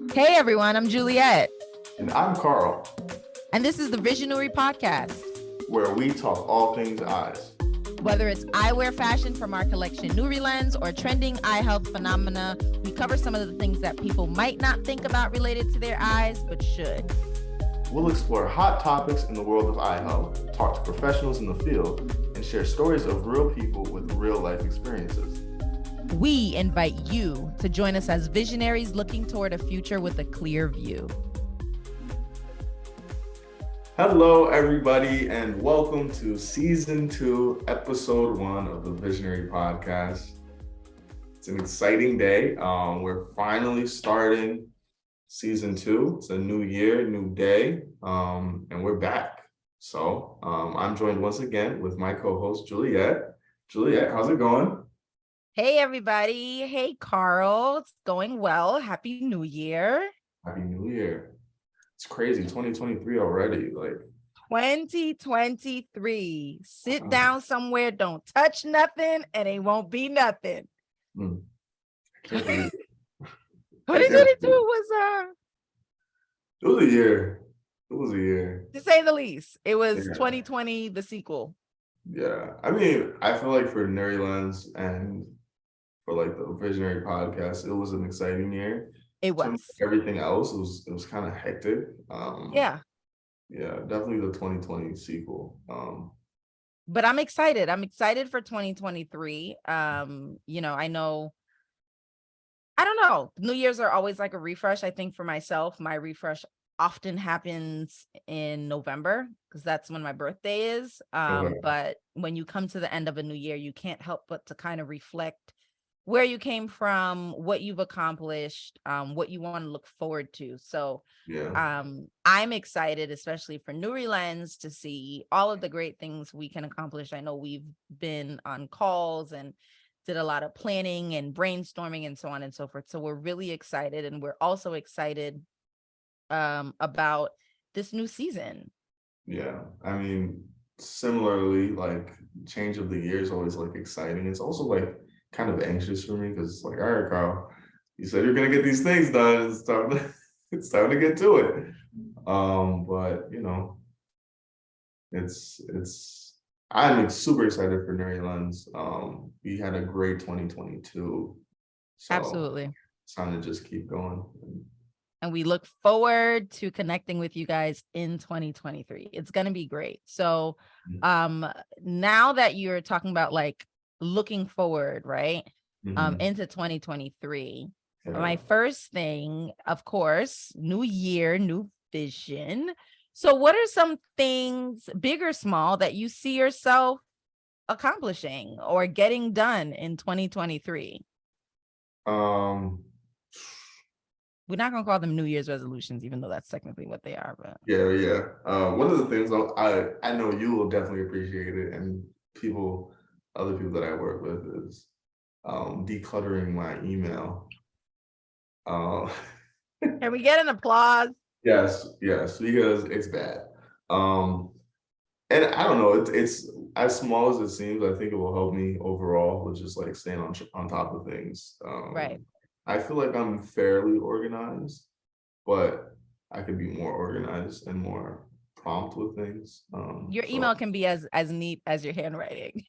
Hey everyone, I'm Juliette. And I'm Karl, And this is the VISIONURI podcast. where we talk all things eyes. Whether it's eyewear fashion from our collection Nuri Lens or trending eye health phenomena, we cover some of the things that people might not think about related to their eyes, but should. We'll explore hot topics in the world of eye health, talk to professionals in the field, and share stories of real people with real life experiences. We invite you to join us as visionaries looking toward a future with a clear view. Hello, everybody, and welcome to Season 2, Episode 1 of the Visionary Podcast. It's an exciting day. We're finally starting Season 2. It's a new year, new day, and we're back. So I'm joined once again with my co-host, Juliette. Juliette, how's it going? Hey everybody. Hey Karl. It's going well. Happy New Year. Happy New Year. It's crazy, 2023 already. 2023. Sit down somewhere, don't touch nothing, and it won't be nothing. I can't believe it. 2022 was It was a year. It was a year. to say the least. It was Yeah. 2020, the sequel. Yeah. I mean, I feel like for Nuri Lens and for the Visionary Podcast, it was an exciting year. It was. Everything else it was kind of hectic. Yeah. Yeah, definitely the 2020 sequel. But I'm excited. I'm excited for 2023. I don't know. New Year's are always like a refresh. I think for myself, my refresh often happens in November because that's when my birthday is. Okay. But when you come to the end of a new year, you can't help but to kind of reflect where you came from, what you've accomplished, what you want to look forward to. So Yeah. I'm excited, especially for Nuri Lens, to see all of the great things we can accomplish. I know we've been on calls and did a lot of planning and brainstorming and so on and so forth. So we're really excited. And we're also excited about this new season. Yeah. I mean, similarly, change of the year is always exciting. It's also kind of anxious for me because all right, Karl, you said you're gonna get these things done. It's time to get to it. But I'm super excited for Nuri Lens. We had a great 2022. So Absolutely. it's time to just keep going. And we look forward to connecting with you guys in 2023. It's going to be great. So now that you're talking about looking forward, right, into 2023, my first thing, of course, new year, new vision. So what are some things, big or small, that you see yourself accomplishing or getting done in 2023? We're not going to call them New Year's resolutions, even though that's technically what they are. But yeah. One of the things I know you will definitely appreciate it, and other people that I work with, is decluttering my email. Can we get an applause? Yes, because it's bad. And I don't know, it's as small as it seems. I think it will help me overall with just staying on top of things. Right. I feel like I'm fairly organized, but I could be more organized and more prompt with things. Your email can be as neat as your handwriting.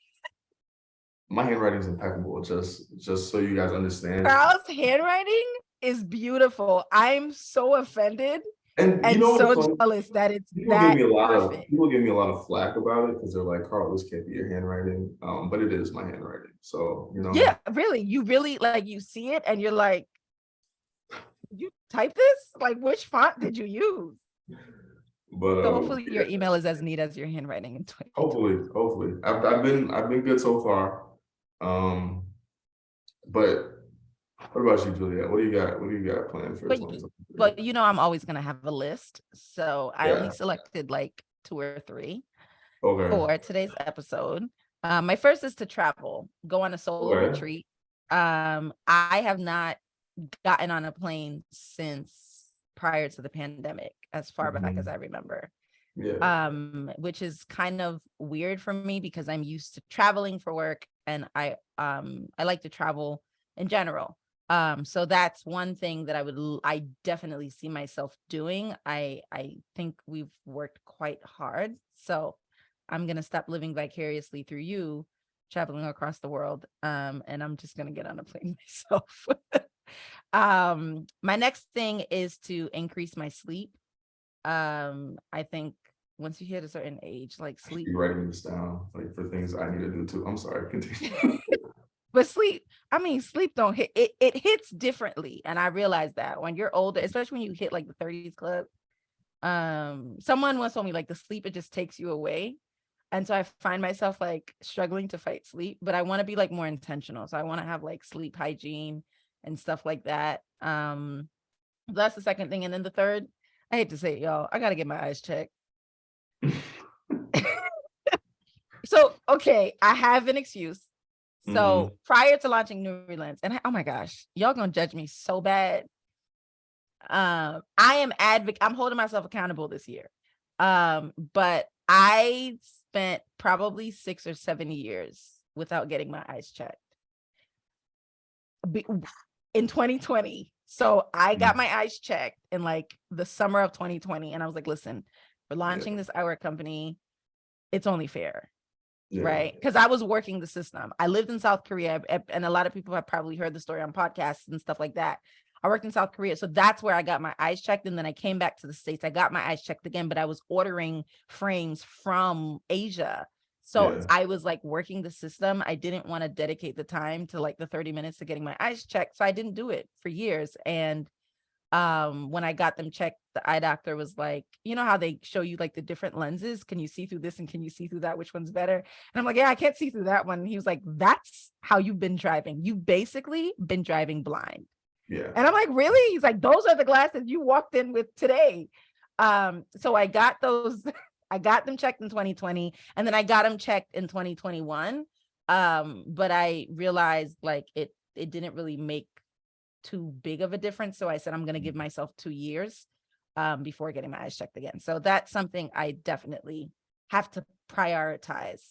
My handwriting is impeccable. Just so you guys understand. Karl's handwriting is beautiful. I'm so offended and so jealous that it's that perfect. People give me a lot of flack about it because they're like, Karl, this can't be your handwriting. But it is my handwriting. So Yeah, really. You really you see it and you're like, you type this? Which font did you use? But so hopefully your email is as neat as your handwriting in 2020. Hopefully. I've been good so far. But what about you, Juliette? What do you got planned for 2023? But I'm always gonna have a list. So I only selected 2 or 3 for today's episode. My first is to travel, go on a solo retreat. I have not gotten on a plane since prior to the pandemic, as far back as I remember. Which is kind of weird for me because I'm used to traveling for work, and I like to travel in general. So that's one thing that I definitely see myself doing. I think we've worked quite hard. So I'm going to stop living vicariously through you, traveling across the world. And I'm just going to get on a plane myself. My next thing is to increase my sleep. I think once you hit a certain age, like sleep. You're writing this down, like for things I need to do too. I'm sorry, continue. But sleep don't hit it hits differently. And I realize that when you're older, especially when you hit like the 30s club. Someone once told me like the sleep, it just takes you away. And so I find myself like struggling to fight sleep, but I want to be like more intentional. So I want to have like sleep hygiene and stuff like that. That's the second thing. And then the third, I hate to say it, y'all, I gotta get my eyes checked. So okay, I have an excuse. So prior to launching New Lens, and oh my gosh, y'all gonna judge me so bad. I'm holding myself accountable this year. But I spent probably 6 or 7 years without getting my eyes checked in 2020. So I got my eyes checked in like the summer of 2020. And I was like, listen, we're launching this eyewear company. It's only fair. Right. Because I was working the system. I lived in South Korea, and a lot of people have probably heard the story on podcasts and stuff like that. I worked in South Korea. So that's where I got my eyes checked. And then I came back to the States. I got my eyes checked again, but I was ordering frames from Asia. So I was like working the system. I didn't want to dedicate the time to like the 30 minutes to getting my eyes checked. So I didn't do it for years. And when I got them checked, the eye doctor was like, you know how they show you like the different lenses? Can you see through this and can you see through that? Which one's better? And I'm like, yeah, I can't see through that one. And he was like, that's how you've been driving. You've basically been driving blind. Yeah. And I'm like, really? He's like, those are the glasses you walked in with today. So I got those, I got them checked in 2020, and then I got them checked in 2021. But I realized like it didn't really make too big of a difference. So I said, I'm going to give myself 2 years before getting my eyes checked again. So that's something I definitely have to prioritize.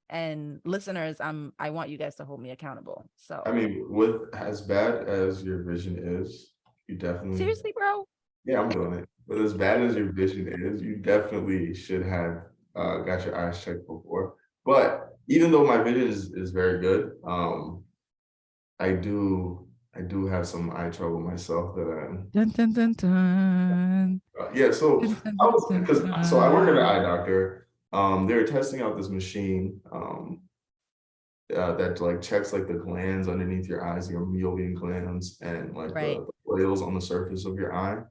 And listeners, I want you guys to hold me accountable. So I mean, with as bad as your vision is, you definitely seriously, bro. Yeah, I'm doing it. But as bad as your vision is, you definitely should have got your eyes checked before. But even though my vision is very good, I do have some eye trouble myself that I'm Dun, dun, dun, dun. yeah. So Dun, dun, I was dun, because dun. so I work at an eye doctor. They were testing out this machine that like checks like the glands underneath your eyes, your meibomian glands, and like the oils on the surface of your eye.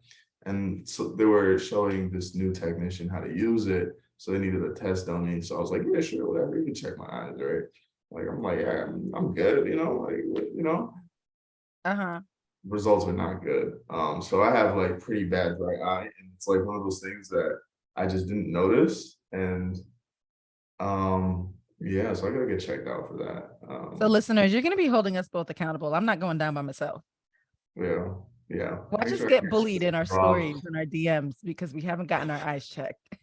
And so they were showing this new technician how to use it. So they needed a test dummy. So I was like, yeah, sure, whatever. You can check my eyes, right? Like I'm like, yeah, I'm good, Results were not good. So I have like pretty bad dry eye, and it's like one of those things that I just didn't notice. And yeah, so I gotta get checked out for that. So listeners, you're gonna be holding us both accountable. I'm not going down by myself. Yeah. Watch us get bullied in our stories and our DMs because we haven't gotten our eyes checked.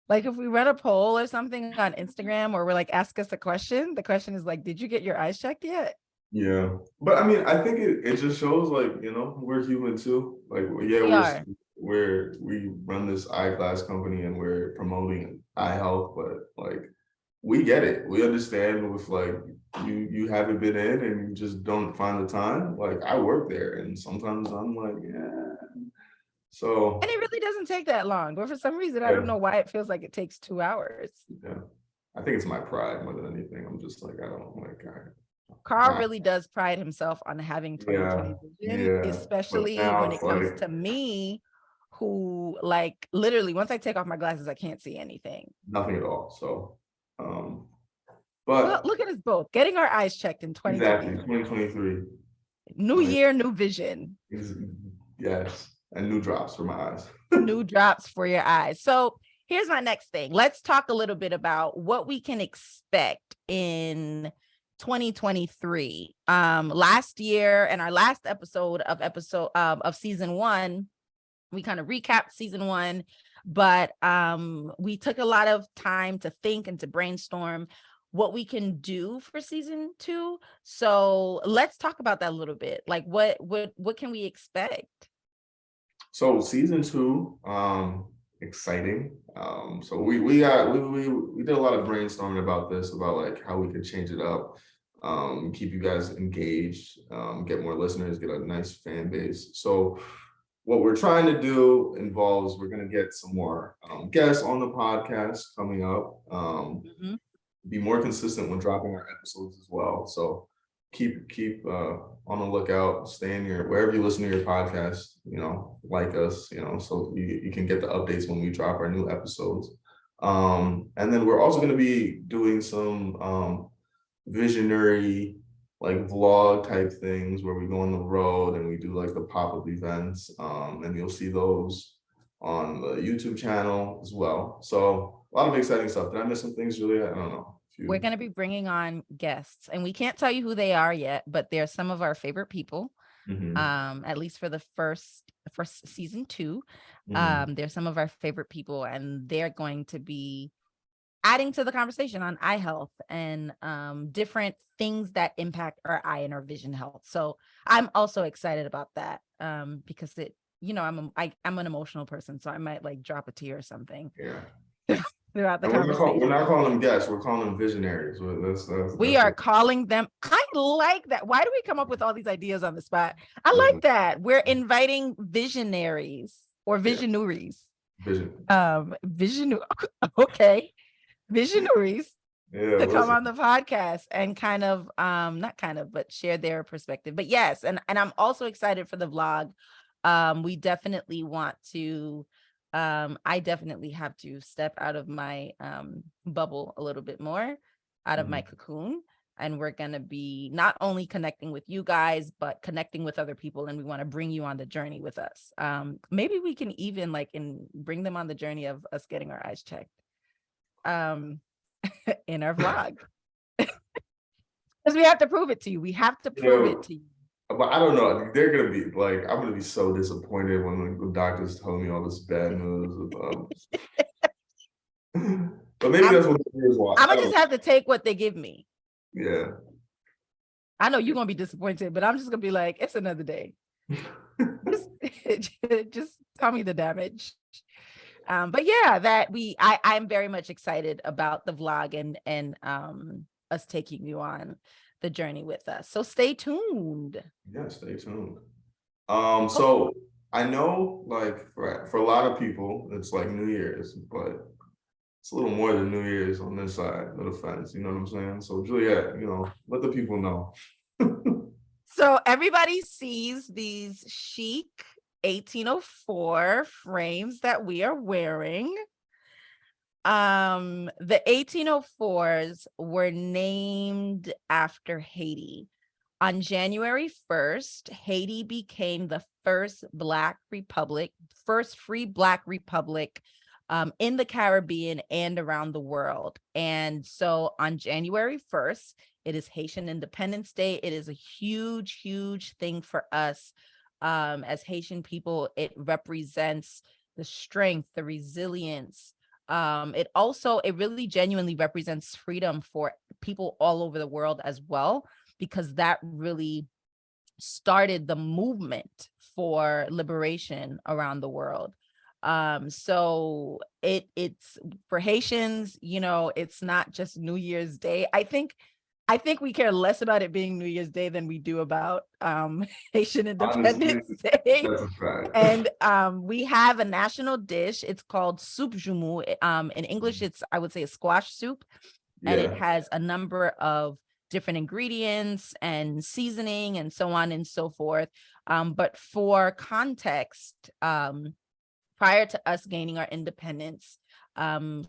Like if we run a poll or something on Instagram, or we're like, ask us a question, the question is like, did you get your eyes checked yet? Yeah, but I mean, I think it just shows like, we're human too. Like, yeah, we run this eyeglass company and we're promoting eye health, but like we get it. We understand with like you haven't been in and you just don't find the time. Like I work there and sometimes I'm like, yeah. So and it really doesn't take that long, but for some reason I don't know why it feels like it takes 2 hours. Yeah, I think it's my pride more than anything. I'm just like, I don't like Carl really does pride himself on having 20/20 vision, especially when it comes to me, who like literally once I take off my glasses, I can't see anything. Nothing at all. So, but look at us both getting our eyes checked in 2023. New year, new vision. Yes, and new drops for my eyes. New drops for your eyes. So here's my next thing. Let's talk a little bit about what we can expect in 2023. Last year and our last episode of season 1, we kind of recapped season 1, but we took a lot of time to think and to brainstorm what we can do for season 2. So let's talk about that a little bit. Like what can we expect? So season 2, exciting. So we did a lot of brainstorming about this, about like how we could change it up, keep you guys engaged, get more listeners, get a nice fan base. So what we're trying to do involves, we're going to get some more guests on the podcast coming up, Mhm. be more consistent when dropping our episodes as well. So keep on the lookout, stay in your, wherever you listen to your podcast, like us, so you can get the updates when we drop our new episodes. And then we're also going to be doing some visionary, like vlog type things where we go on the road and we do like the pop-up events, and you'll see those on the YouTube channel as well. So a lot of exciting stuff. Did I miss some things, Julia? I don't know. We're going to be bringing on guests, and we can't tell you who they are yet, but they're some of our favorite people. At least for the first season 2. They're some of our favorite people, and they're going to be adding to the conversation on eye health and different things that impact our eye and our vision health. So I'm also excited about that, because it, I'm an emotional person, so I might like drop a tear or something. Yeah. Throughout the conversation. We're not calling them guests. We're calling them visionaries. We are calling them. I like that. Why do we come up with all these ideas on the spot? I like that. We're inviting visionaries or visionuries. Okay. Visionaries to come on the podcast and kind of not kind of, but share their perspective. But yes, and I'm also excited for the vlog. We definitely want to I definitely have to step out of my bubble a little bit more, out of my cocoon, and we're going to be not only connecting with you guys, but connecting with other people, and we want to bring you on the journey with us. Maybe we can even bring them on the journey of us getting our eyes checked in our vlog. Because we have to prove it to you. We have to prove it to you. But I don't know. They're gonna be like, I'm gonna be so disappointed when the doctors tell me all this bad news. But maybe that's what the viewers want. I'm gonna just have to take what they give me. Yeah. I know you're gonna be disappointed, but I'm just gonna be like, it's another day. just tell me the damage. But yeah, I'm very much excited about the vlog and us taking you on the journey with us. So stay tuned. Yeah, stay tuned. So I know, like for a lot of people, it's like New Year's, but it's a little more than New Year's on this side of the fence. You know what I'm saying? So Juliette, let the people know. So everybody sees these chic 1804 frames that we are wearing. The 1804s were named after Haiti. On January 1st, Haiti became the first free Black republic in the Caribbean and around the world. And so on January 1st, it is Haitian Independence Day. It is a huge, huge thing for us as Haitian people. It represents the strength, the resilience. It really genuinely represents freedom for people all over the world as well, because that really started the movement for liberation around the world. So it's for Haitians, it's not just New Year's Day. I think we care less about it being New Year's Day than we do about Haitian Independence Day. That's a fact. And we have a national dish. It's called soup jumu. In English, it's, I would say, a squash soup. Yeah. And it has a number of different ingredients and seasoning and so on and so forth. But for context, prior to us gaining our independence,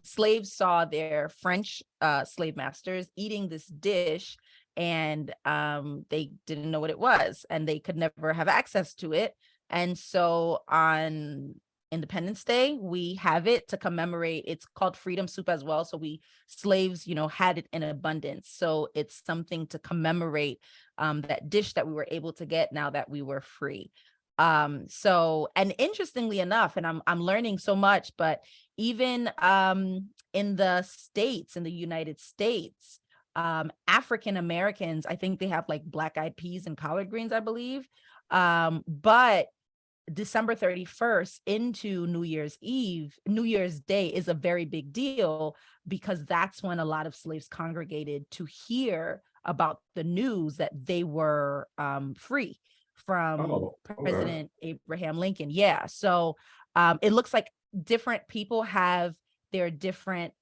slaves saw their French slave masters eating this dish, and they didn't know what it was, and they could never have access to it. And so on Independence Day, we have it to commemorate. It's called freedom soup as well. So slaves, had it in abundance. So it's something to commemorate that dish that we were able to get now that we were free. And interestingly enough, and I'm learning so much, but even in the United States, African Americans, I think they have like black eyed peas and collard greens, I believe. But December 31st into New Year's Day is a very big deal because that's when a lot of slaves congregated to hear about the news that they were free from President Abraham Lincoln. Yeah. So it looks like different people have their different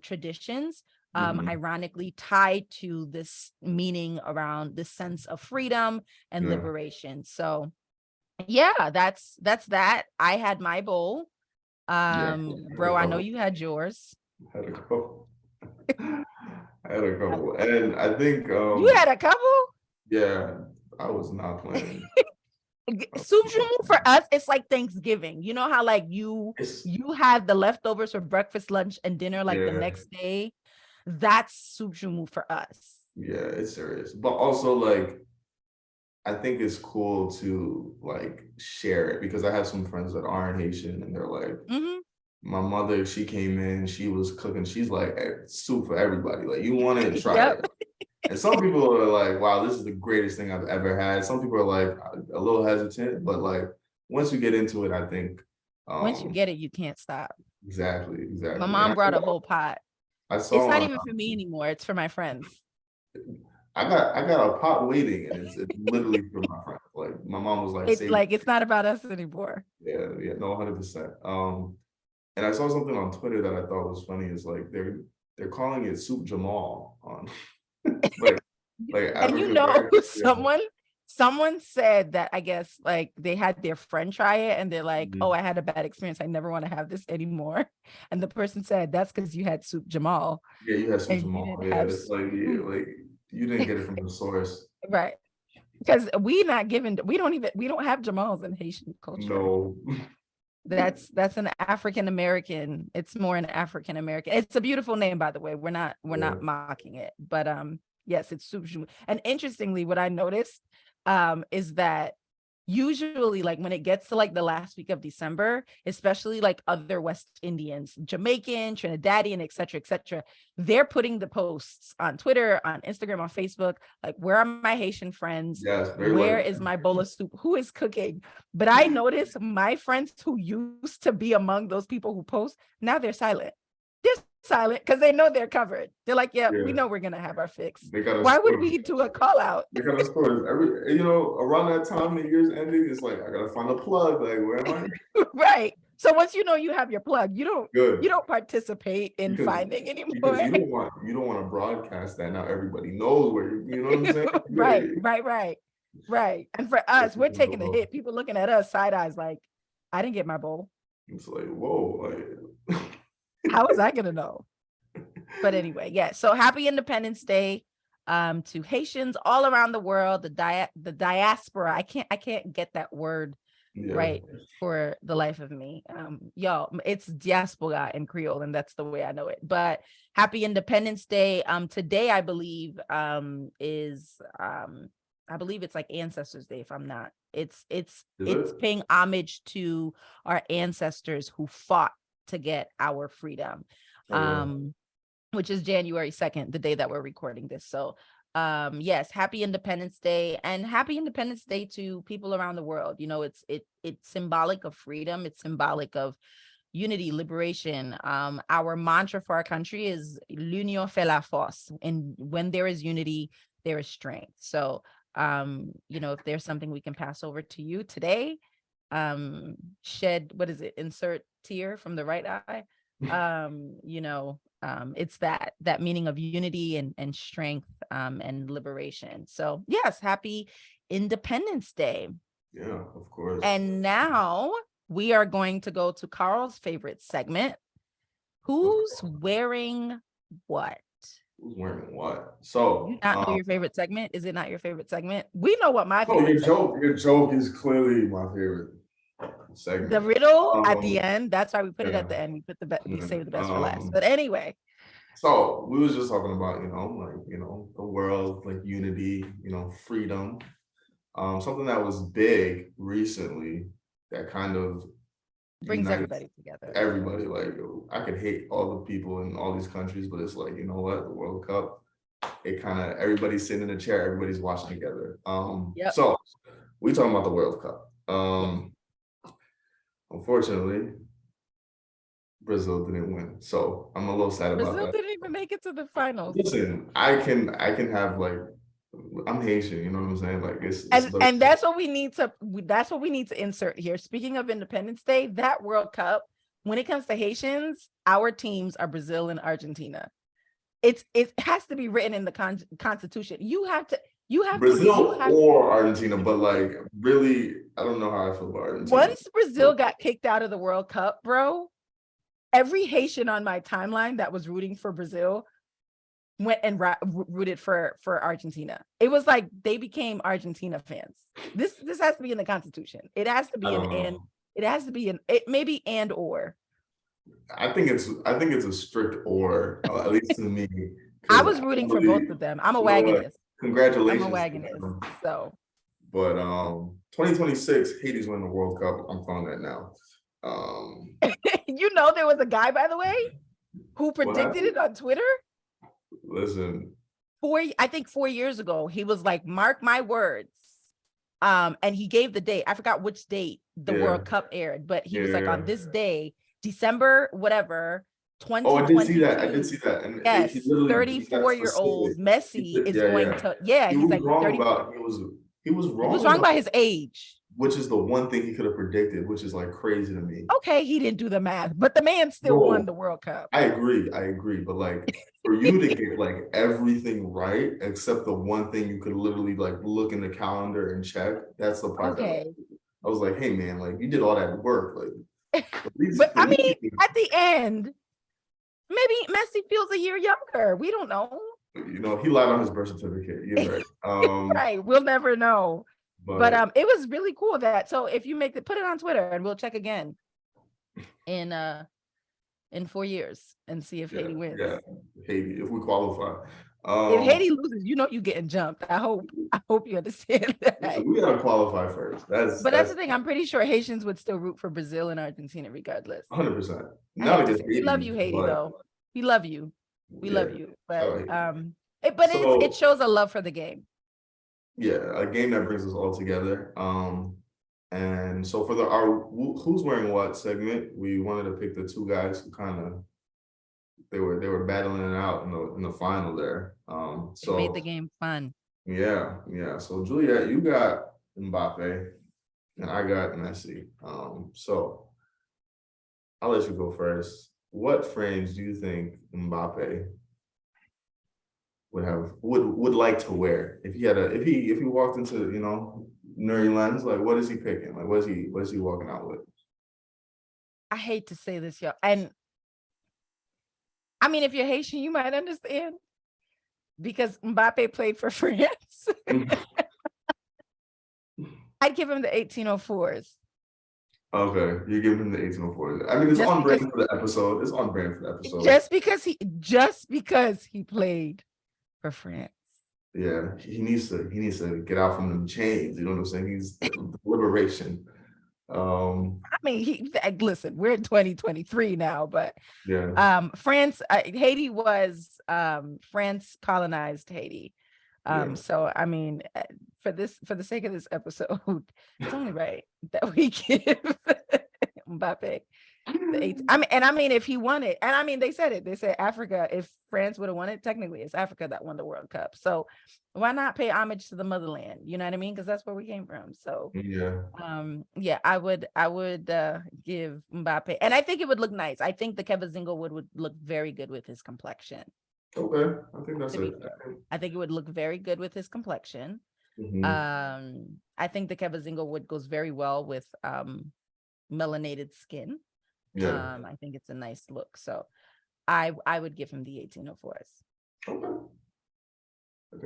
traditions, ironically tied to this meaning around this sense of freedom and liberation. So yeah, that's that. I had my bowl. Bro, I know you had yours. I had a couple. I had a couple. And I think you had a couple? Yeah, I was not playing. Soup joumou for us, it's like Thanksgiving. You know how like you have the leftovers for breakfast, lunch, and dinner like the next day? That's soup joumou for us. Yeah, it's serious. But also like I think it's cool to like share it because I have some friends that aren't Haitian and they're like, my mother, she came in, she was cooking. She's like, soup for everybody. Like, you want it, try it. And some people are like, wow, this is the greatest thing I've ever had. Some people are like a little hesitant, but like once you get into it, I think. Once you get it, you can't stop. Exactly. My mom brought a whole pot. It's not even for me anymore. It's for my friends. I got a pot waiting, and it's literally for my friends. Like my mom was like, it's not about us anymore. Yeah, no, 100%. And I saw something on Twitter that I thought was funny. Is like they're calling it Soup Jamal on like and you know, someone said that I guess like they had their friend try it and they're like, oh, I had a bad experience. I never want to have this anymore. And the person said that's because you had Soup Jamal. Yeah, you had Soup Jamal. Yeah, it's like you didn't get it from the source, right? Because we don't have Jamals in Haitian culture. No. That's an African American. It's more an African American. It's a beautiful name, by the way. We're not mocking it, but yes, it's soup joumou. And interestingly, what I noticed is that usually like when it gets to like the last week of December, especially like other West Indians, Jamaican, Trinidadian, et cetera, they're putting the posts on Twitter, on Instagram, on Facebook, like, where are my Haitian friends? Yes, where is my bowl of soup? Who is cooking? But I noticed my friends who used to be among those people who post, now they're silent. They're silent because they know they're covered. They're like, yeah, we know we're gonna have our fix. Why would we do a call out? They got a story every, around that time the year's ending, it's like I gotta find a plug. Like, where am I? Right. So once you know you have your plug, you don't participate in finding anymore. Because you don't want to broadcast that. Now everybody knows where you know what I'm saying? Right. And for us, we're taking the hit. People looking at us side eyes like, I didn't get my bowl. It's like, whoa, like how was I gonna know? But anyway, yeah. So happy Independence Day to Haitians all around the world. The diaspora. I can't get that word right for the life of me. Y'all, it's diaspora in Creole, and that's the way I know it. But happy Independence Day. Today I believe is I believe it's like Ancestors Day, if I'm not. It's paying homage to our ancestors who fought to get our freedom, which is January 2nd, the day that we're recording this. So yes, happy Independence Day, and happy Independence Day to people around the world. It's symbolic of freedom. It's symbolic of unity, liberation. Our mantra for our country is l'union fait la force. And when there is unity, there is strength. So if there's something we can pass over to you today, insert tear from the right eye. It's that meaning of unity and strength and liberation. So yes, happy Independence Day. Yeah, of course. And now we are going to go to Karl's favorite segment. Who's wearing what? Who's wearing what? So you not know your favorite segment? Is it not your favorite segment? We know what my favorite. Your joke is clearly my favorite segment. The riddle at the end. That's why we put it at the end. We put we save the best for last. But anyway. So we was just talking about, the world, like unity, freedom. Something that was big recently that kind of brings everybody together. Everybody, like, I could hate all the people in all these countries, but it's like, you know what, the World Cup, it kind of, everybody's sitting in a chair, everybody's watching together. Yep. So we talking about the World Cup. Yes. Unfortunately, Brazil didn't win, so I'm a little sad about Brazil that. didn't even make it to the finals. Listen, I can have like, I'm Haitian, you know what I'm saying? Like it's And that's what we need to insert here. Speaking of Independence Day, that World Cup, when it comes to Haitians, our teams are Brazil and Argentina. It has to be written in the Constitution. You have Brazil or Argentina, but like really, I don't know how I feel about Argentina. Once Brazil got kicked out of the World Cup, bro, every Haitian on my timeline that was rooting for Brazil went and rooted for Argentina. It was like they became Argentina fans. This has to be in the Constitution. It has to be it maybe and or. I think it's a strict or, at least to me. I was rooting for both of them. I'm a wagonist. Congratulations. I'm a wagonist. So. But 2026, Haiti's winning the World Cup. I'm calling that now. You know, there was a guy, by the way, who predicted it on Twitter. Listen. I think 4 years ago, he was like, mark my words. And he gave the date. I forgot which date the World Cup aired, but he was like, on this day, December, whatever, 2022. I did see that. And yes, 34-year-old Messi is going to, he's like 30. He was wrong. He was wrong by his age. Which is the one thing he could have predicted, which is like crazy to me. Okay, he didn't do the math, but the man still won the World Cup. I agree. But like for you to get like everything right, except the one thing you could literally like look in the calendar and check, that's the part that I was like, hey man, like you did all that work. Like but I mean, at the end, maybe Messi feels a year younger. We don't know. You know, he lied on his birth certificate. You're right. Right. We'll never know. But it was really cool that, so if you make it, put it on Twitter and we'll check again in 4 years and see if Haiti wins. Yeah, Haiti, if we qualify. If Haiti loses, you know you're getting jumped. I hope you understand that. We gotta qualify first. That's the thing. I'm pretty sure Haitians would still root for Brazil and Argentina regardless. 100%. We love you, Haiti, though. We love you. We love you. But it shows a love for the game. Yeah, a game that brings us all together. And so for our who's wearing what segment, we wanted to pick the two guys who kind of they were battling it out in the final there. So it made the game fun. Yeah. So Juliette, you got Mbappe, and I got Messi. So I'll let you go first. What frames do you think Mbappe would like to wear if he walked into, you know, Nuri Lens? Like, what is he picking? Like, what is he walking out with? I hate to say this, y'all, and I mean, if you're Haitian, you might understand because Mbappe played for France. I'd give him the 1804s. Okay, you're giving him the 1804s. I mean, it's on brand for the episode. It's on brand for the episode. Just because he played for France. Yeah, he needs to get out from them chains. You know what I'm saying? He's liberation. I mean, listen, we're in 2023 now, but France, Haiti was France colonized Haiti. So I mean, for the sake of this episode, it's only right that we give Mbappe I mean, if he won it, and I mean, they said Africa, if France would have won it, technically it's Africa that won the World Cup. So why not pay homage to the motherland? You know what I mean? Because that's where we came from. So I would give Mbappe, and I think it would look nice. I think the Kevazingo would look very good with his complexion. Okay, I think that's it. I think it would look very good with his complexion. Mm-hmm. I think the Kevazingo wood goes very well with melanated skin. I think it's a nice look. So I would give him the 1804s. Okay. I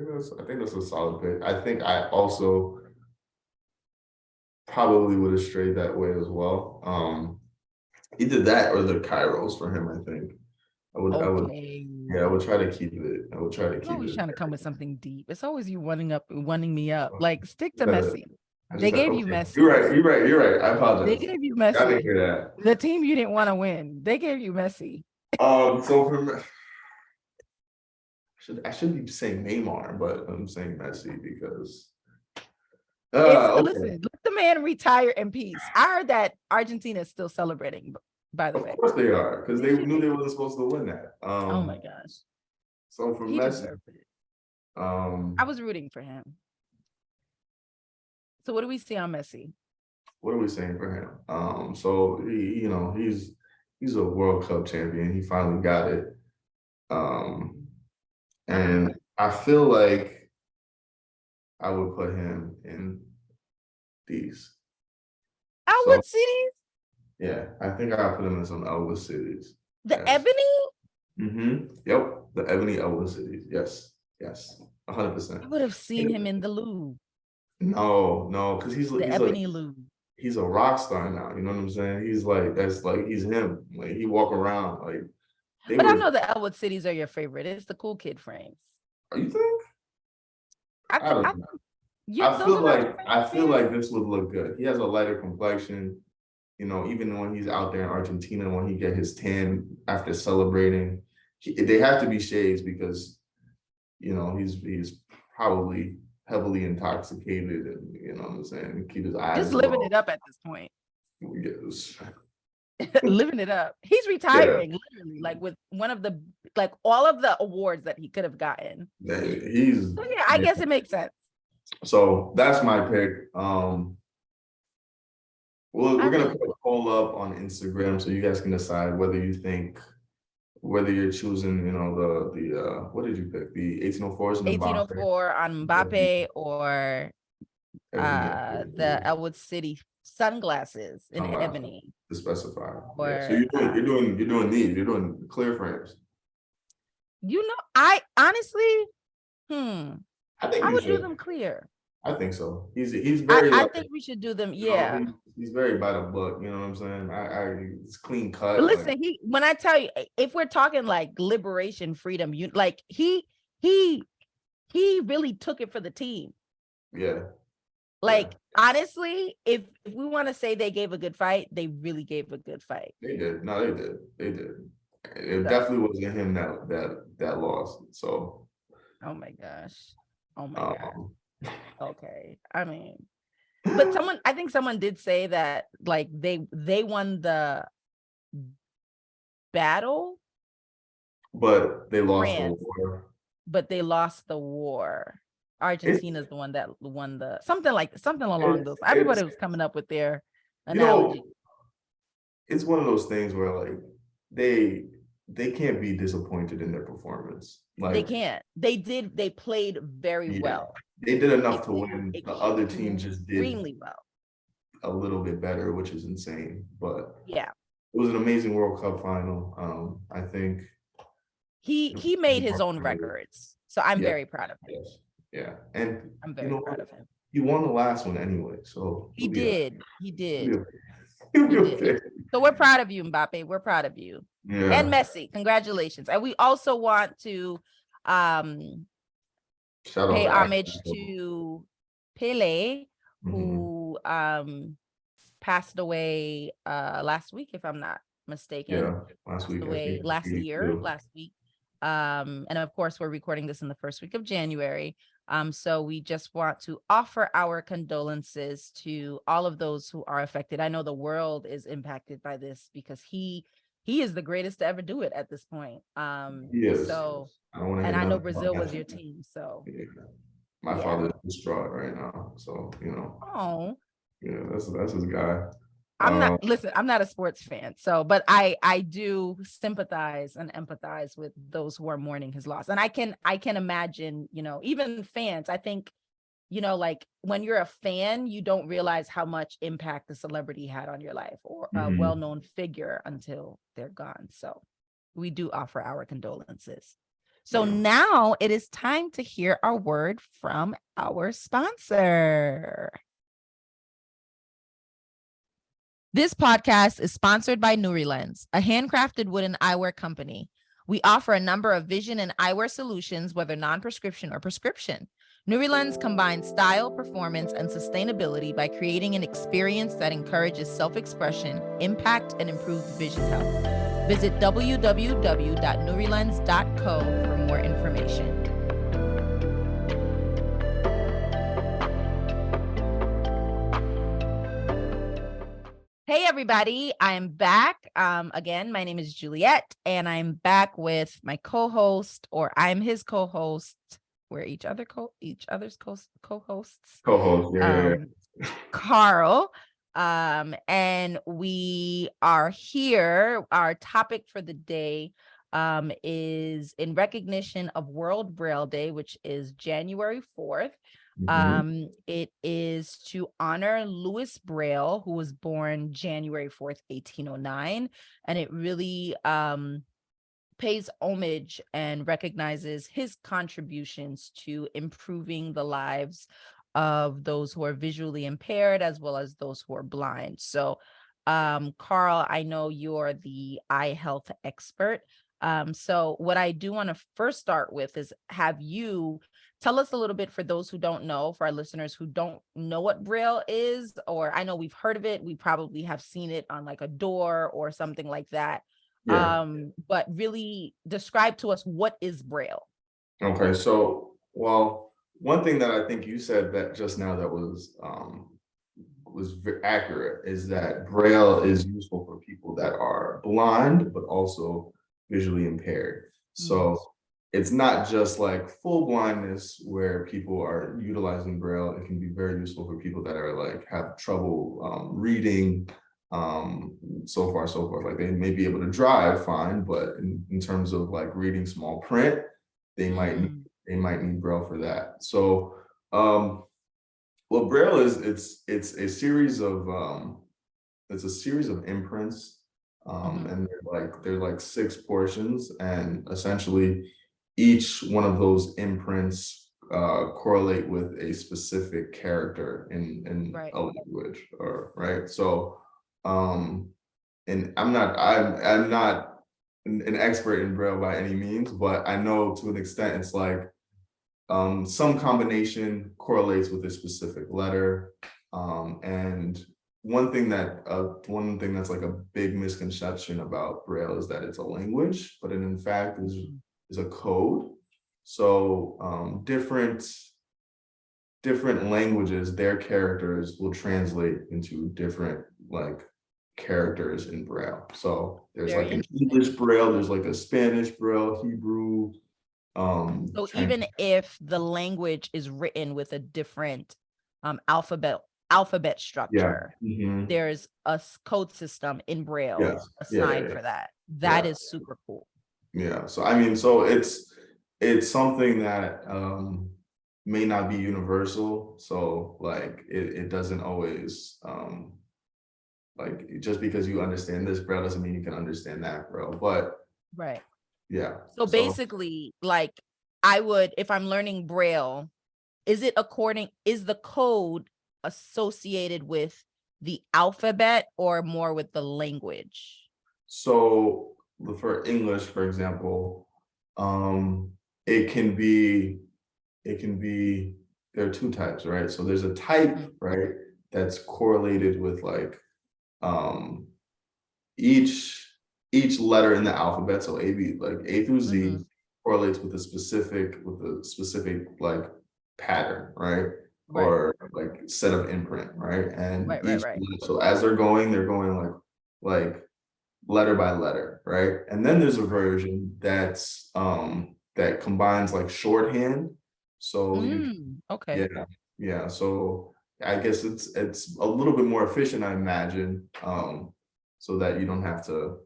think that's a solid pick. I think I also probably would have strayed that way as well. Either that or the Kairos for him, I think. I would try to keep it. Always trying to come with something deep. It's always you wanting me up. Like, stick to Messi. They gave you Messi. You're right. I apologize. They gave you Messi. I didn't hear that. The team you didn't want to win. They gave you Messi. So for I should be saying Neymar, but I'm saying Messi because Listen, let the man retire in peace. I heard that Argentina is still celebrating, by the way. Of course they are, because they knew they wasn't supposed to win that. Oh my gosh. So for He Messi, deserved it. I was rooting for him. So what do we see on Messi? What are we saying for him? So he's a World Cup champion. He finally got it. And I feel like I would put him in these. Elwood cities? Yeah, I think I'll put him in some Elwood cities. The Ebony? Yep, the Ebony Elwood cities. Yes, 100%. I would have seen him in the Louvre. No, because he's Ebony Louvre. He's a rock star now. You know what I'm saying? He's like, he's him. Like he walk around like. But I know the Elwood cities are your favorite. It's the cool kid frames. Oh, you think? I feel like this would look good. He has a lighter complexion. You know, even when he's out there in Argentina, when he get his tan after celebrating, they have to be shades because, you know, he's probably heavily intoxicated, and you know what I'm saying, keep his eyes just living it up at this point. Yes. Living it up. He's retiring literally, like with one of the all of the awards that he could have gotten. I guess it makes sense. So that's my pick. We're gonna put a poll up on Instagram so you guys can decide whether you're choosing, you know, the what did you pick? The 1804s and 1804 on Mbappe or the Elwood City sunglasses in ebony. To specify. So you're doing these. You're doing clear frames. You know, I honestly, I think I would do them clear. I think so. He's very. I think we should do them. Yeah, you know, he's very by the book. You know what I'm saying? It's clean cut. But listen, when I tell you, if we're talking like liberation, freedom, he really took it for the team. Yeah. Honestly, if we want to say they gave a good fight, they really gave a good fight. They did. No, they did. It definitely wasn't him that lost. So. Oh my gosh. Okay. I mean, but I think someone did say that like they won the battle, but they lost the war. But they lost the war. Argentina's the one that won the something along those. Everybody was coming up with their analogy. It's one of those things where like they can't be disappointed in their performance. Like they can't. They played very well. They did enough to win. The other team just did extremely well. A little bit better, which is insane. But yeah, it was an amazing World Cup final. I think he made his own records. So I'm very proud of him. Yes. Yeah. And I'm very proud of him. He won the last one anyway. So he did. So we're proud of you, Mbappe. We're proud of you. Yeah. And Messi. Congratulations. And we also want to pay homage to Pele, who passed away last week, if I'm not mistaken. Yeah, last week. And of course, we're recording this in the first week of January. So we just want to offer our condolences to all of those who are affected. I know the world is impacted by this because he is the greatest to ever do it at this point. Yes. So, and I know Brazil was your team. So my father is distraught right now. So, you know. Oh. Yeah, that's his guy. I'm not a sports fan. So, but I do sympathize and empathize with those who are mourning his loss. And I can imagine, you know, even fans, I think, you know, like when you're a fan, you don't realize how much impact the celebrity had on your life or a well-known figure until they're gone. So we do offer our condolences. So now it is time to hear our word from our sponsor. This podcast is sponsored by NuriLens, a handcrafted wooden eyewear company. We offer a number of vision and eyewear solutions, whether non-prescription or prescription. NuriLens combines style, performance, and sustainability by creating an experience that encourages self-expression, impact, and improved vision health. Visit www.nurilens.com for more information. Hey everybody, I'm back. Again, my name is Juliette, and I'm back with my co-host, or I'm his co-host. We're each other's co-hosts. Co-host, yeah. Karl. And we are here. Our topic for the day is in recognition of World Braille Day, which is January 4th. It is to honor Louis Braille, who was born January 4th, 1809. And it really pays homage and recognizes his contributions to improving the lives of those who are visually impaired as well as those who are blind. So, Karl, I know you're the eye health expert. So what I do want to first start with is have you tell us a little bit, for those who don't know, for our listeners who don't know what Braille is, or I know we've heard of it, we probably have seen it on like a door or something like that. Yeah. But really describe to us, what is Braille? Okay. So, well, one thing that I think you said that just now that was accurate is that Braille is useful for people that are blind, but also visually impaired. So it's not just like full blindness where people are utilizing Braille. It can be very useful for people that are like have trouble reading, so far, so forth. Like they may be able to drive fine, but in terms of like reading small print, they might need Braille for that. So what Braille is, it's a series of imprints, and they're like 6 portions, and essentially each one of those imprints correlate with a specific character in a language, or right. So and I'm not an expert in Braille by any means, but I know to an extent it's like some combination correlates with a specific letter. And one thing that's like a big misconception about Braille is that it's a language, but it in fact is a code. So different languages, their characters will translate into different like characters in Braille. So there's like an English Braille, there's like a Spanish Braille, Hebrew. So even if the language is written with a different alphabet structure, there's a code system in Braille assigned for that. That is super cool. Yeah. So I mean, so it's something that may not be universal. So like it doesn't always like just because you understand this Braille doesn't mean you can understand that Braille. But yeah. So basically, like I would, if I'm learning Braille, is the code associated with the alphabet or more with the language? So for English, for example, it can be there are 2 types, right? So there's a type, right, that's correlated with like each letter in the alphabet. So A through Z correlates with a specific like pattern, right? Or like set of imprint, right? And so as they're going like letter by letter, right? And then there's a version that's that combines like shorthand. So yeah. So I guess it's a little bit more efficient, I imagine, so that you don't have to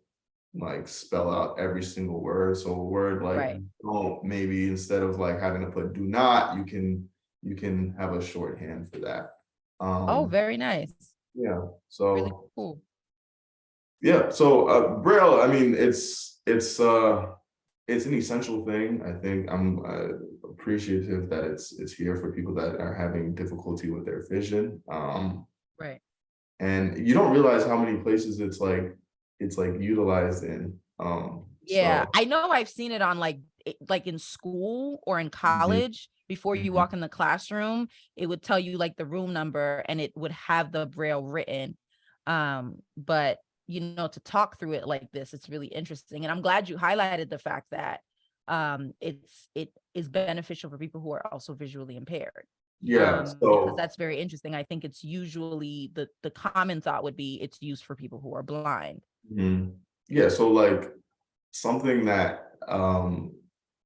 like spell out every single word. So a word like don't, maybe instead of like having to put do not, you can have a shorthand for that. Oh, very nice. Yeah. So really cool. Yeah. So Braille, I mean, it's an essential thing. I think I'm appreciative that it's here for people that are having difficulty with their vision. And you don't realize how many places it's like utilized in. So. I know I've seen it on like in school or in college. Before you walk in the classroom, it would tell you like the room number and it would have the Braille written. But you know, to talk through it like this, it's really interesting. And I'm glad you highlighted the fact that it is beneficial for people who are also visually impaired. Yeah. Because So that's very interesting. I think it's usually the common thought would be it's used for people who are blind. mhm. Yeah. So like something that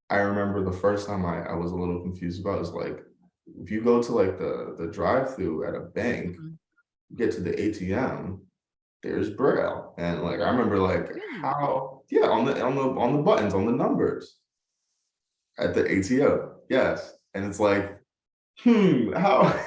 I remember the first time I was a little confused about is like if you go to like the drive-through at a bank, Mhm. you get to the ATM, there's Braille. And like I remember like Really? how yeah, on the buttons, on the numbers at the ATM. Yes. And it's like, how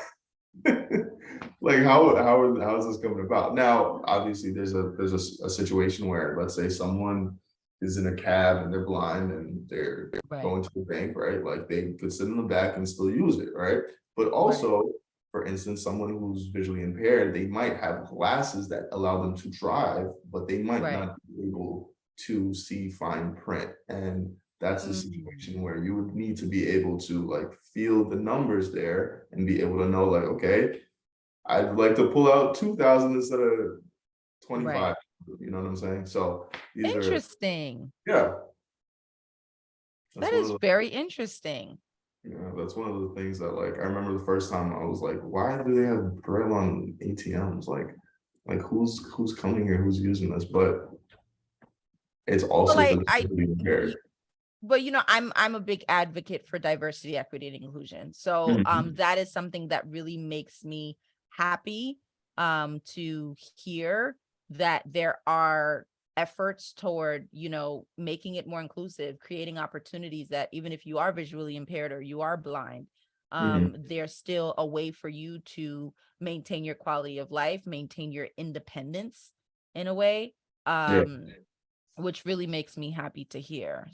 like how is this coming about? Now, obviously there's a situation where let's say someone is in a cab and they're blind and they're Right. going to the bank, right? Like they could sit in the back and still use it, right? But Right. also, for instance, someone who's visually impaired, they might have glasses that allow them to drive, but they might Right. not be able to see fine print. And that's a Mm. situation where you would need to be able to like feel the numbers there and be able to know like, okay, I'd like to pull out 2,000 instead of Right. 25. You know what I'm saying? So these are, Interesting. yeah, that's That one of is the, very interesting. that's one of the things that like I remember the first time I was like, why do they have Braille on ATMs? Like who's coming here? Who's using this? But it's Well, also like the I, visually impaired. but I'm a big advocate for diversity, equity, and inclusion. So Mhm. that is something that really makes me happy to hear that there are efforts toward, making it more inclusive, creating opportunities that even if you are visually impaired or you are blind, Mhm. there's still a way for you to maintain your quality of life, maintain your independence in a way, Yeah. which really makes me happy to hear.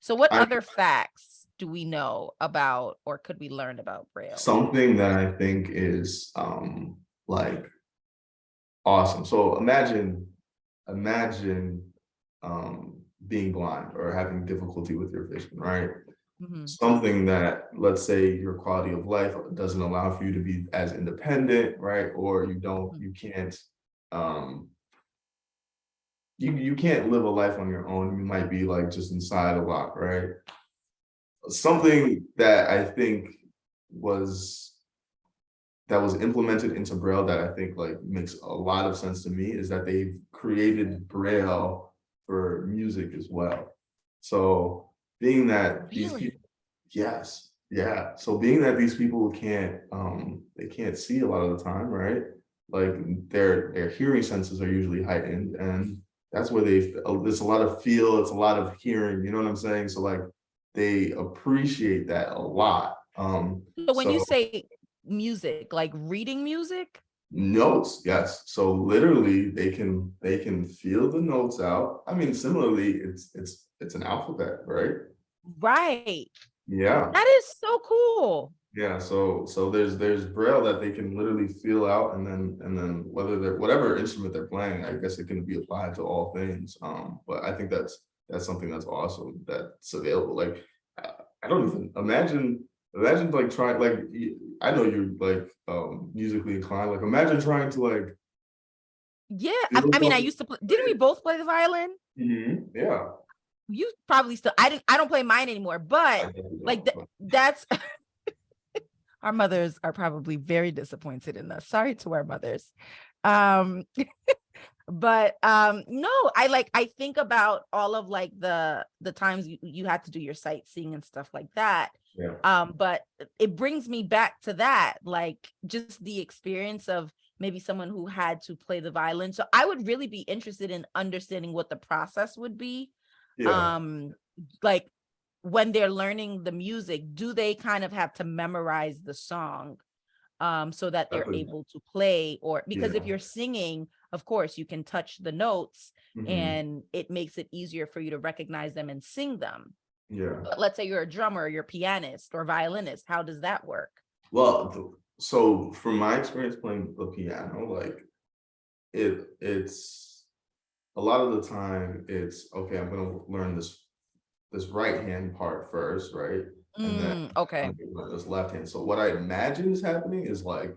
So what I other facts do we know about or could we learn about Braille? something that I think is like awesome. So imagine being blind or having difficulty with your vision, right? Mhm. Something that let's say your quality of life doesn't allow for you to be as independent, right? Or Mhm. you can't um you can't live a life on your own. You might be like just inside a lot, right? Something that I think was that was implemented into Braille that I think like makes a lot of sense to me is that they've created Braille for music as well. So being that these Really? people, yes, yeah. So being that these people can't they can't see a lot of the time, right? Like their hearing senses are usually heightened and that's where there's a lot of feel, it's a lot of hearing, you know what I'm saying? So like they appreciate that a lot. So when you So say music, like reading music? notes, yes. So literally they can feel the notes out. I mean, similarly, it's an alphabet, right? Right. Yeah. That is so cool. Yeah. So there's braille that they can literally feel out and then whether they're whatever instrument they're playing, I guess it can be applied to all things. But I think that's something that's awesome that's available. Like I, I don't even imagine like trying like I know you're like musically inclined. Like imagine trying to like Yeah. I, feel I mean, I something. used to play, didn't we both play the violin? Mhm, yeah. You probably still, I don't play mine anymore, I but definitely like don't, but that's our mothers are probably very disappointed in us. Sorry to our mothers. Um, but no, I think about all of like the times you had to do your sightseeing and stuff like that. yeah. But it brings me back to that, like just the experience of maybe someone who had to play the violin. So I would really be interested in understanding what the process would be. Yeah. um like when they're learning the music, do they kind of have to memorize the song so that they're Definitely. able to play? Or because if Yeah. you're singing, of course you can touch the notes Mhm. and it makes it easier for you to recognize them and sing them. Yeah. But let's say you're a drummer, you're a pianist or violinist, how does that work? Well, so from my experience playing the piano, like it's a lot of the time it's okay, I'm gonna learn this right hand part first, right? And then Okay. I'm gonna learn this left hand. So what I imagine is happening is like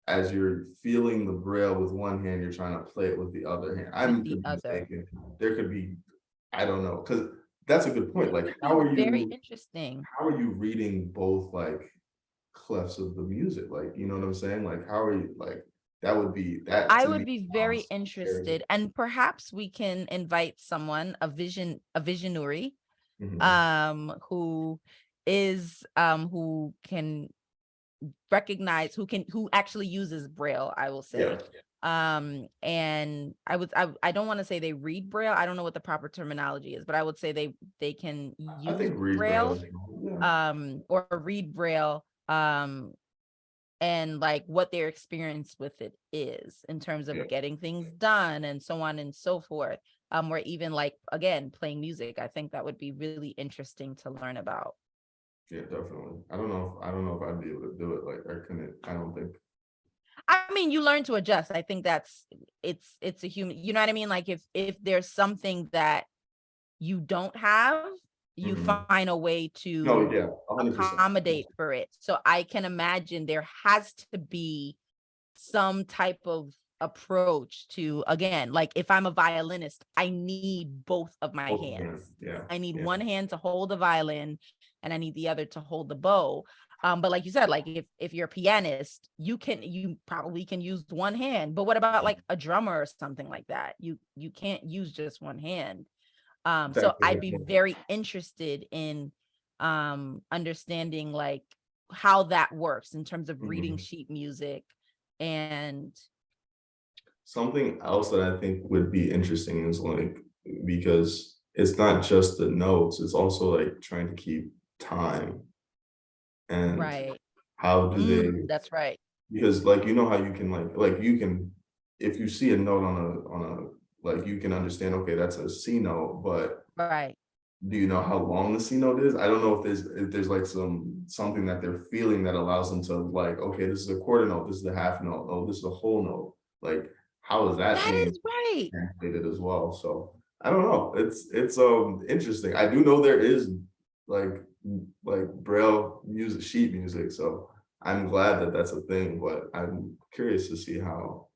as you're feeling the braille with one hand, you're trying to play it with the other hand. With I'm the could be other. mistaken. There could be, I don't know, because that's a good point. It Like, would be very interesting. how are you reading both like clefs of the music? Like, you know what I'm saying? Like, how are you like that I to would me be very sounds very interested, and perhaps we can invite someone, a visionary, mhm. who is who can recognize, who actually uses Braille, I will say. Yeah. And I don't want to say they read Braille. I don't know what the proper terminology is, but I would say they can I use think read Braille Braille, is yeah. or read Braille, and like what their experience with it is in terms Yeah. of getting things done and so on and so forth. Or even like, again, playing music. I think that would be really interesting to learn about. Yeah, definitely. I don't know if I'd be able to do it. Like I couldn't, I don't think. I mean, you learn to adjust. I think that's it's a human, you know what I mean? Like if there's something that you don't have, you Mhm. find a way No, to yeah, 100%. accommodate for it. So I can imagine there has to be some type of approach to, again, like if I'm a violinist, I need both of my Both hands. hands. Yeah. I need Yeah. one hand to hold the violin and I need the other to hold the bow. But like you said, like if you're a pianist, you probably can use one hand. But what about like a drummer or something like that? You can't use just one hand. So Exactly. I'd be very interested in understanding like how that works in terms of reading Mhm. sheet music. And Something else that I think would be interesting is like because it's not just the notes, it's also like trying to keep time and right. how do they That's right. because like you know how you can like you can if you see a note on a like you can understand okay that's a C note, but Right. do you know how long the C note is? I don't know if there's like something that they're feeling that allows them to like, okay, this is a quarter note, this is a half note, oh, this is a whole note. Like, how is that That being is right. translated as well? So I don't know. It's interesting. I do know there is like Braille music, sheet music. So I'm glad that that's a thing, but I'm curious to see how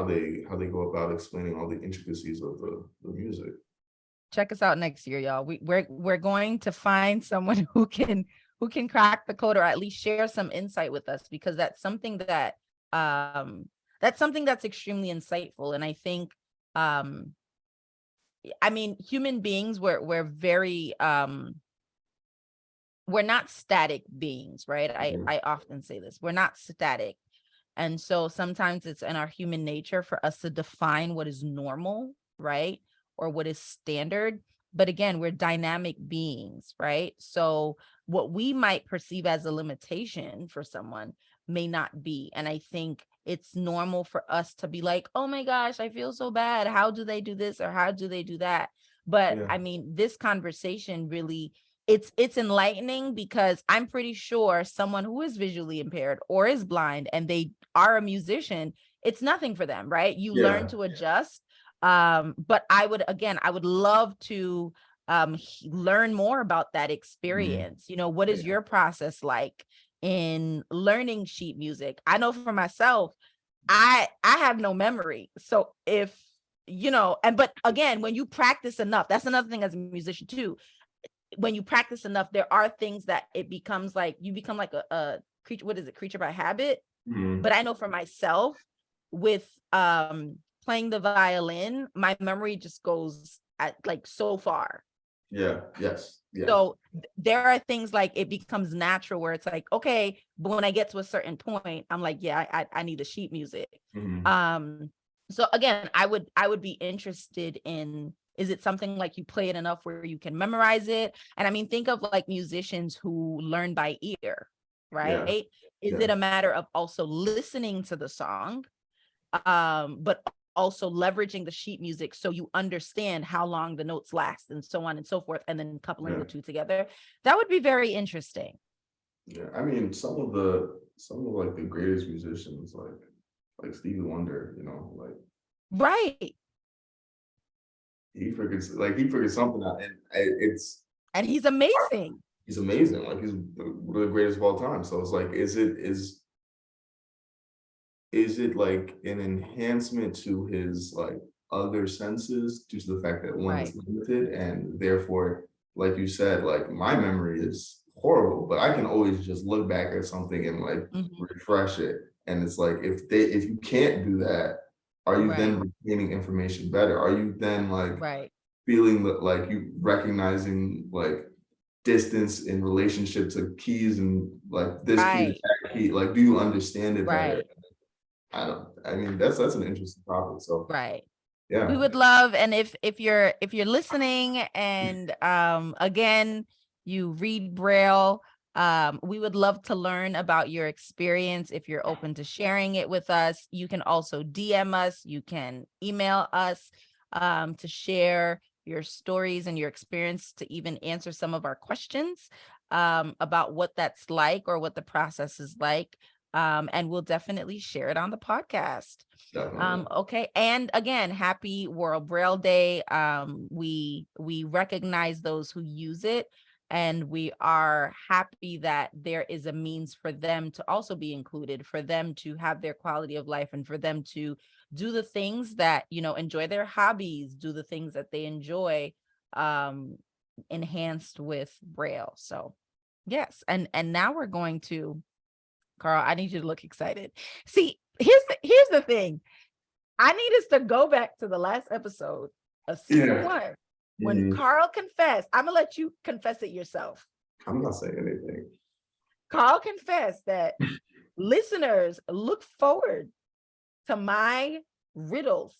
they go about explaining all the intricacies of the music. Check us out next year, y'all. We're going to find someone who can crack the code or at least share some insight with us, because that's something that's extremely insightful. And I think I mean, human beings, we're very we're not static beings, right? Mhm. I often say this. We're not static. And so sometimes it's in our human nature for us to define what is normal, right? Or what is standard. But again, we're dynamic beings, right? So what we might perceive as a limitation for someone may not be. And I think it's normal for us to be like, oh my gosh, I feel so bad. How do they do this or how do they do that? But Yeah. I mean, this conversation really, it's enlightening, because I'm pretty sure someone who is visually impaired or is blind and they are a musician, it's nothing for them, right? You learn Yeah. to adjust. But I would love to learn more about that Mhm. experience. You know, what is Yeah. your process like in learning sheet music? I know for myself, I have no memory. So if you know, and but again, when you practice enough, that's another thing as a musician too. When you practice enough, there are things that it becomes like you become like a creature. What is it? Creature by habit. Mhm. But I know for myself, with playing the violin, my memory just goes at like so far. Yeah. Yes. Yeah. So there are things like it becomes natural where it's like, okay, but when I get to a certain point, I'm like, yeah, I need the sheet music. Mhm. Um, so again, I would be interested in, is it something like you play it enough where you can memorize it? And I mean, think of like musicians who learn by ear, Yeah. right? Is Yeah. it a matter of also listening to the song, but also leveraging the sheet music so you understand how long the notes last and so on and so forth, and then coupling Yeah. the two together? That would be very interesting. Yeah. I mean, some of like the greatest musicians, like Stevie Wonder, you know, like Right. he figured something out, and And he's amazing. he's amazing. Like he's one of the greatest of all time. So it's like, is it like an enhancement to his like other senses due to the fact that one is Right. limited and therefore like you said, like my memory is horrible, but I can always just look back at something and like refresh it. And it's like if you can't do that, are you then retaining information better? Are you then like feeling that like you recognizing like distance in relationship to keys and like this key to that key? Like, do you understand it better? I mean, that's an interesting topic. So yeah, we would love, and if you're listening and again you read Braille, we would love to learn about your experience. If you're open to sharing it with us, you can also DM us, you can email us to share your stories and your experience, to even answer some of our questions about what that's like or what the process is like. And we'll definitely share it on the podcast. Okay. And again, happy World Braille Day. We recognize those who use it, and we are happy that there is a means for them to also be included, for them to have their quality of life, and for them to do the things that, enjoy their hobbies, do the things that they enjoy, enhanced with Braille. So yes. And now we're going to, Karl, I need you to look excited. See, here's the thing. I need us to go back to the last episode of season 1 when Karl confessed. I'm gonna let you confess it yourself. I'm not saying anything. Karl confessed that listeners look forward to my riddles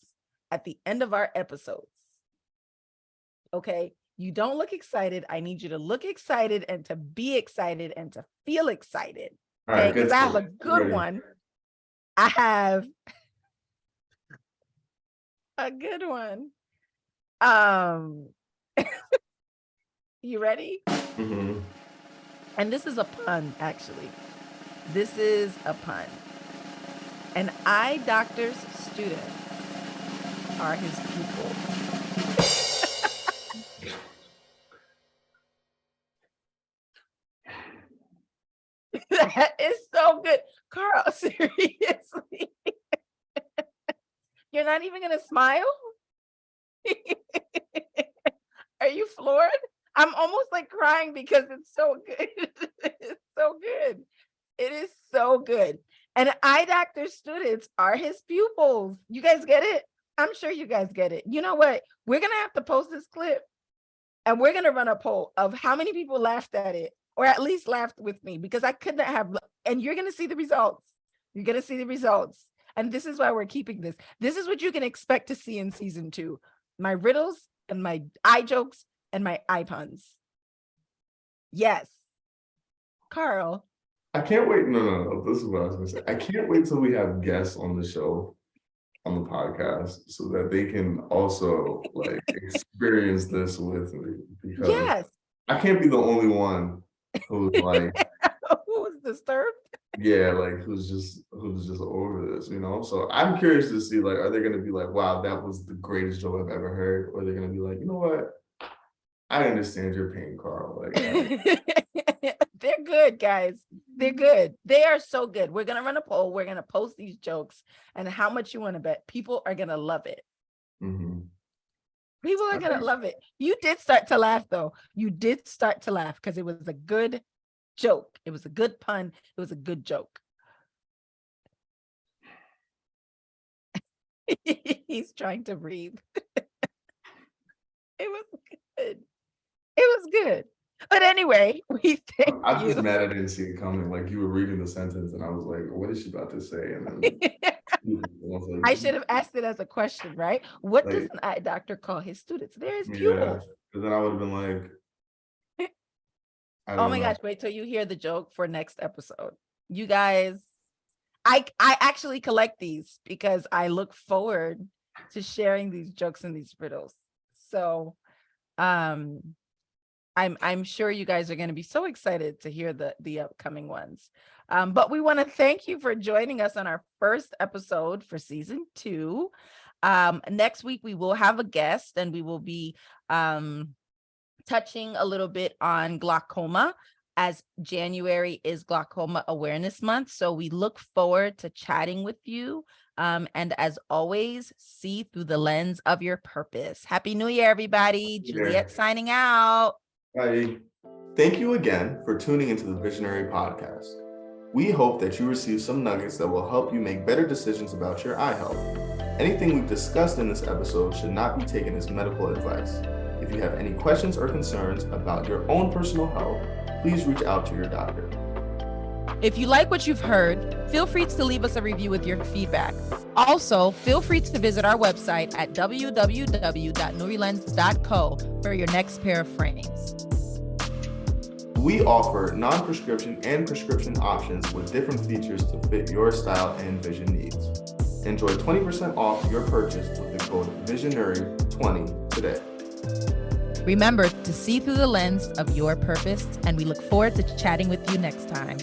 at the end of our episodes. Okay, you don't look excited. I need you to look excited and to be excited and to feel excited. Okay, because I have a good one. I have a good one. You ready? And this is a pun, actually. This is a pun. An eye doctor's students are his pupils. That is so good. Karl, seriously. You're not even going to smile? Are you floored? I'm almost like crying because it's so good. It's so good. It is so good. And eye doctor students are his pupils. You guys get it? I'm sure you guys get it. You know what? We're going to have to post this clip, and we're going to run a poll of how many people laughed at it, or at least laughed with me, because I couldn't have, and you're going to see the results. You're going to see the results. And this is why we're keeping this. This is what you can expect to see in season 2. My riddles and my eye jokes and my eye puns. Yes. Karl. I can't wait. No. This is what I was going to say. I can't wait till we have guests on the show, on the podcast, so that they can also like experience this with me. Because I can't be the only one who's like who's disturbed. Yeah, like who's just over this, So I'm curious to see, like, are they gonna be like, wow, that was the greatest joke I've ever heard, or they're gonna be like, you know what? I understand your pain, Karl. Like, they're good, guys. They're good. They are so good. We're gonna run a poll. We're gonna post these jokes, and how much you want to bet people are gonna love it. People are gonna love it. You did start to laugh, though. You did start to laugh because it was a good joke. It was a good pun. It was a good joke. He's trying to breathe. It was good. It was good. But anyway, we thank I'm you. just mad I didn't see it coming. Like, you were reading the sentence and I was like, what is she about to say? And then I should have asked it as a question, right? What does an eye doctor call his students? They're his pupils. Because then I would have been like, oh my gosh, wait till you hear the joke for next episode. You guys, I actually collect these because I look forward to sharing these jokes and these riddles. So I'm sure you guys are going to be so excited to hear the upcoming ones. But we want to thank you for joining us on our first episode for season 2. Next week we will have a guest, and we will be touching a little bit on glaucoma, as January is Glaucoma Awareness Month. So we look forward to chatting with you. And as always, see through the lens of your purpose. Happy New Year, everybody. Juliette signing out. Hi. Thank you again for tuning into the Visionary Podcast. We hope that you receive some nuggets that will help you make better decisions about your eye health. Anything we've discussed in this episode should not be taken as medical advice. If you have any questions or concerns about your own personal health, please reach out to your doctor. If you like what you've heard, feel free to leave us a review with your feedback. Also, feel free to visit our website at www.nurilens.co for your next pair of frames. We offer non-prescription and prescription options with different features to fit your style and vision needs. Enjoy 20% off your purchase with the code VISIONURI20 today. Remember to see through the lens of your purpose, and we look forward to chatting with you next time.